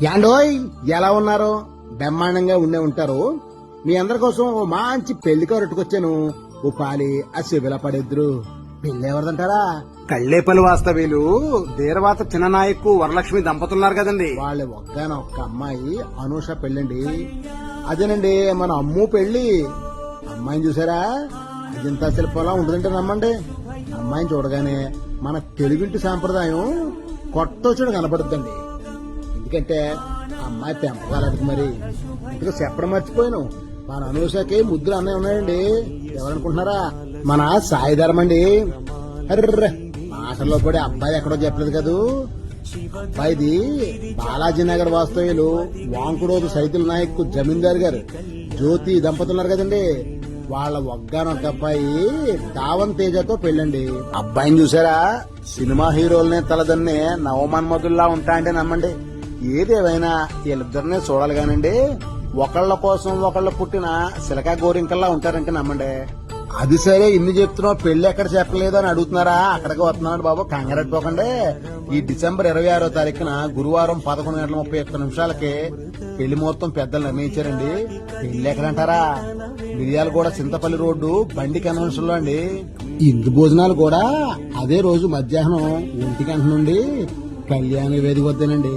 యాండోయ్ ఎలా ఉన్నారు? బ్రహ్మాండంగా ఉండే ఉంటారు. మీ అందరి కోసం ఓ మంచి పెళ్లి కరట్టుకొచ్చాను. ఓ పాలి ఆ శిబిల పడేద్దరు. పెళ్లి ఎవరిదంటారా? కళ్ళేపల్లి వాస్తవ్యులు దేరవాత చిన్ననాయకు వరలక్ష్మి దంపతులున్నారు కదండి. వాళ్ళ ఒక్క అమ్మాయి అనూష పెళ్ళండి. అదేనండి మన అమ్ము పెళ్లి. అమ్మాయిని చూసారా? అజంతా శిల్పంలా ఉంటుందంటే నమ్మండి. అమ్మాయిని చూడగానే మన తెలుగింటి సాంప్రదాయం కొట్టొచ్చుడు కనబడుద్దండి. ఎందుకంటే అమ్మాయి పెంపకాలది. మరి ఇందులో చెప్పడం మర్చిపోయాను, మన అనూషకి ముద్దులు అన్నయ్య ఉన్నాయండి. ఎవరనుకుంటున్నారా? మన సాయిధర్మ అండి. అర్రే మాటల్లో కూడా అబ్బాయి ఎక్కడో చెప్పలేదు కదూ. అబ్బాయిది బాలాజీనగర్ వాస్తవ్యులు వాంకురోజు సైతుల నాయక్ జమీందార్ గారు జ్యోతి దంపతులున్నారు కదండి. వాళ్ళ ఒక్క అబ్బాయి దావన్ తేజతో పెళ్ళండి. అబ్బాయిని చూసారా? సినిమా హీరోలనే తలదన్నే నవమన్మధుల్లా ఉంటా అంటే నమ్మండి. ఏదేమైనా వీళ్ళిద్దరినే చూడాలి కానండి. ఒకళ్ళ కోసం ఒకళ్ళ పుట్టిన సిలకా గోరింకల్లా ఉంటారంటే నమ్మండి. అది సరే, ఇన్ని చెప్తున్నావు, పెళ్లి ఎక్కడ చెప్పలేదు అని అడుగుతున్నారా? అక్కడికి వస్తున్నాడు బాబు, కంగారెట్టుకోకండి. ఈ డిసెంబర్ 26వ తారీఖున గురువారం 11:31 పెళ్లి ముహూర్తం పెద్దలు నిర్ణయించారండి. పెళ్లి ఎక్కడంటారా? మిరియాలు కూడా చింతపల్లి రోడ్డు బండి కన్వెన్షన్ లో అండి. ఇందు భోజనాలు కూడా అదే రోజు మధ్యాహ్నం 1 గంట నుండి కళ్యాణ వేదిక వద్దనండి.